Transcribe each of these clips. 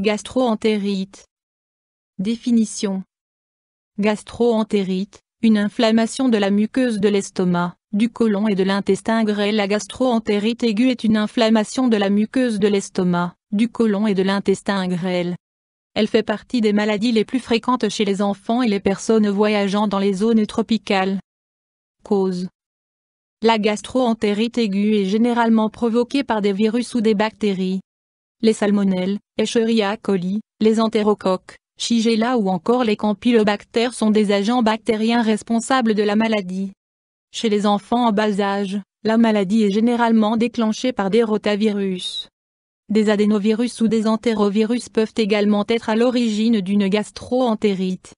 Gastro-entérite. Définition. Gastro-entérite, une inflammation de la muqueuse de l'estomac, du côlon et de l'intestin grêle. La gastro-entérite aiguë est une inflammation de la muqueuse de l'estomac, du côlon et de l'intestin grêle. Elle fait partie des maladies les plus fréquentes chez les enfants et les personnes voyageant dans les zones tropicales. Cause. La gastro-entérite aiguë est généralement provoquée par des virus ou des bactéries. Les salmonelles, Escherichia coli, les entérocoques, Shigella ou encore les campylobactères sont des agents bactériens responsables de la maladie. Chez les enfants en bas âge, la maladie est généralement déclenchée par des rotavirus. Des adénovirus ou des entérovirus peuvent également être à l'origine d'une gastro-entérite.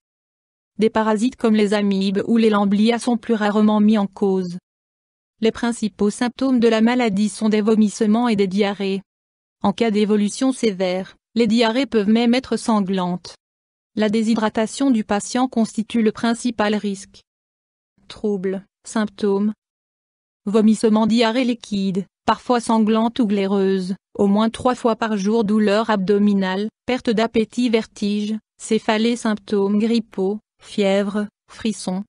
Des parasites comme les amibes ou les lamblias sont plus rarement mis en cause. Les principaux symptômes de la maladie sont des vomissements et des diarrhées. En cas d'évolution sévère, les diarrhées peuvent même être sanglantes. La déshydratation du patient constitue le principal risque. Troubles, symptômes. Vomissements, diarrhée liquide, parfois sanglante ou glaireuse, au moins 3 fois par jour, douleur abdominale, perte d'appétit, vertige, céphalée, symptômes grippaux, fièvre, frissons.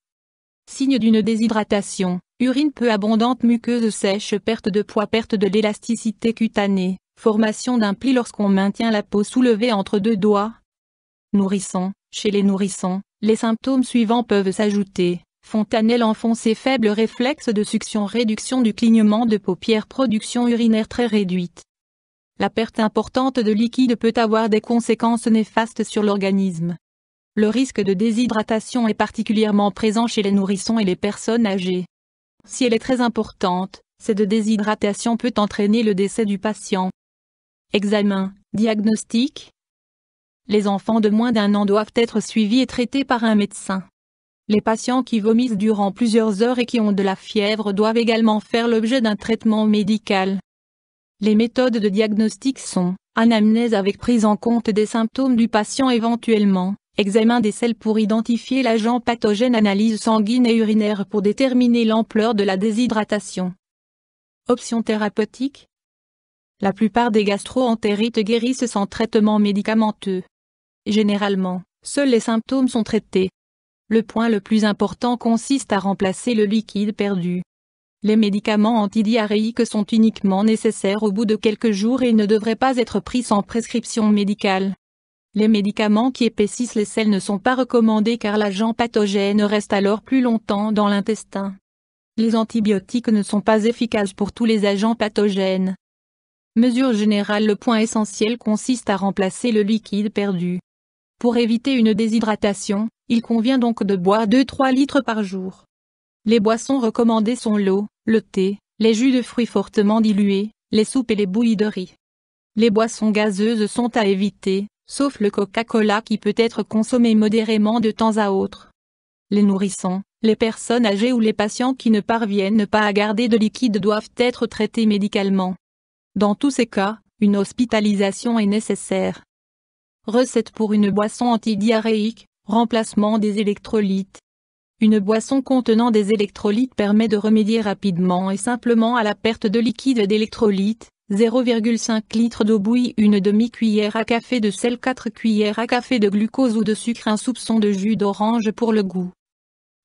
Signes d'une déshydratation, urine peu abondante, muqueuse sèche, perte de poids, perte de l'élasticité cutanée, formation d'un pli lorsqu'on maintient la peau soulevée entre 2 doigts. Nourrissons, chez les nourrissons, les symptômes suivants peuvent s'ajouter: fontanelle enfoncée, faible réflexe de succion, réduction du clignement de paupières, production urinaire très réduite. La perte importante de liquide peut avoir des conséquences néfastes sur l'organisme. Le risque de déshydratation est particulièrement présent chez les nourrissons et les personnes âgées. Si elle est très importante, cette déshydratation peut entraîner le décès du patient. Examen, diagnostic. Les enfants de moins d'1 an doivent être suivis et traités par un médecin. Les patients qui vomissent durant plusieurs heures et qui ont de la fièvre doivent également faire l'objet d'un traitement médical. Les méthodes de diagnostic sont: anamnèse avec prise en compte des symptômes du patient éventuellement, examen des selles pour identifier l'agent pathogène, analyse sanguine et urinaire pour déterminer l'ampleur de la déshydratation. Options thérapeutiques. La plupart des gastro-entérites guérissent sans traitement médicamenteux. Généralement, seuls les symptômes sont traités. Le point le plus important consiste à remplacer le liquide perdu. Les médicaments antidiarrhéiques sont uniquement nécessaires au bout de quelques jours et ne devraient pas être pris sans prescription médicale. Les médicaments qui épaississent les selles ne sont pas recommandés car l'agent pathogène reste alors plus longtemps dans l'intestin. Les antibiotiques ne sont pas efficaces pour tous les agents pathogènes. Mesure générale: le point essentiel consiste à remplacer le liquide perdu. Pour éviter une déshydratation, il convient donc de boire 2-3 litres par jour. Les boissons recommandées sont l'eau, le thé, les jus de fruits fortement dilués, les soupes et les bouillies de riz. Les boissons gazeuses sont à éviter, sauf le Coca-Cola qui peut être consommé modérément de temps à autre. Les nourrissons, les personnes âgées ou les patients qui ne parviennent pas à garder de liquide doivent être traités médicalement. Dans tous ces cas, une hospitalisation est nécessaire. Recette pour une boisson antidiarrhéique: remplacement des électrolytes. Une boisson contenant des électrolytes permet de remédier rapidement et simplement à la perte de liquide d'électrolytes. 0,5 litre d'eau bouillie, une demi-cuillère à café de sel, 4 cuillères à café de glucose ou de sucre, un soupçon de jus d'orange pour le goût.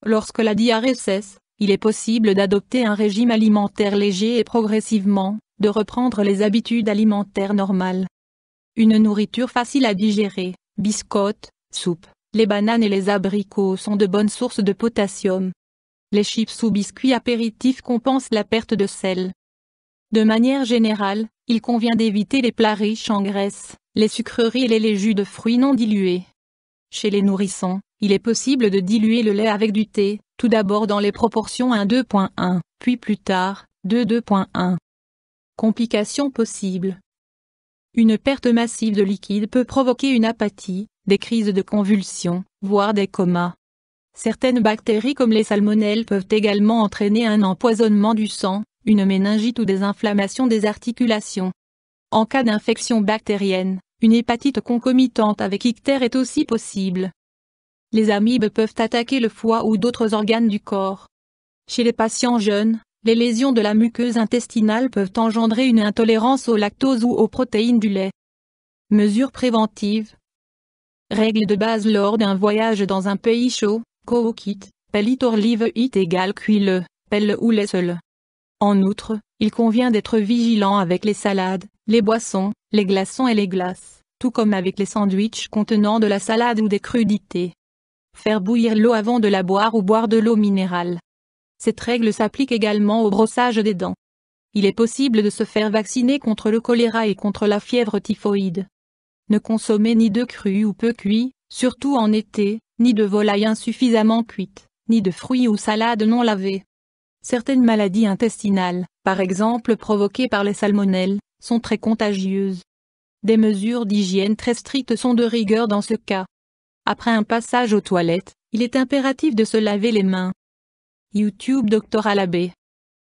Lorsque la diarrhée cesse, il est possible d'adopter un régime alimentaire léger et progressivement, de reprendre les habitudes alimentaires normales. Une nourriture facile à digérer, biscottes, soupe. Les bananes et les abricots sont de bonnes sources de potassium. Les chips ou biscuits apéritifs compensent la perte de sel. De manière générale, il convient d'éviter les plats riches en graisse, les sucreries et les jus de fruits non dilués. Chez les nourrissons, il est possible de diluer le lait avec du thé, tout d'abord dans les proportions 1:2.1, puis plus tard, 2:2.1. Complications possibles. Une perte massive de liquide peut provoquer une apathie, des crises de convulsions, voire des comas. Certaines bactéries comme les salmonelles peuvent également entraîner un empoisonnement du sang, une méningite ou des inflammations des articulations. En cas d'infection bactérienne, une hépatite concomitante avec ictère est aussi possible. Les amibes peuvent attaquer le foie ou d'autres organes du corps. Chez les patients jeunes, les lésions de la muqueuse intestinale peuvent engendrer une intolérance au lactose ou aux protéines du lait. Mesures préventives. Règles de base lors d'un voyage dans un pays chaud. Cook it, pell it or leave it égale cuis-le, pelle ou laisse-le. En outre, il convient d'être vigilant avec les salades, les boissons, les glaçons et les glaces, tout comme avec les sandwichs contenant de la salade ou des crudités. Faire bouillir l'eau avant de la boire ou boire de l'eau minérale. Cette règle s'applique également au brossage des dents. Il est possible de se faire vacciner contre le choléra et contre la fièvre typhoïde. Ne consommez ni de cru ou peu cuit, surtout en été, ni de volaille insuffisamment cuite, ni de fruits ou salades non lavées. Certaines maladies intestinales, par exemple provoquées par les salmonelles, sont très contagieuses. Des mesures d'hygiène très strictes sont de rigueur dans ce cas. Après un passage aux toilettes, il est impératif de se laver les mains. YouTube Dr Alabé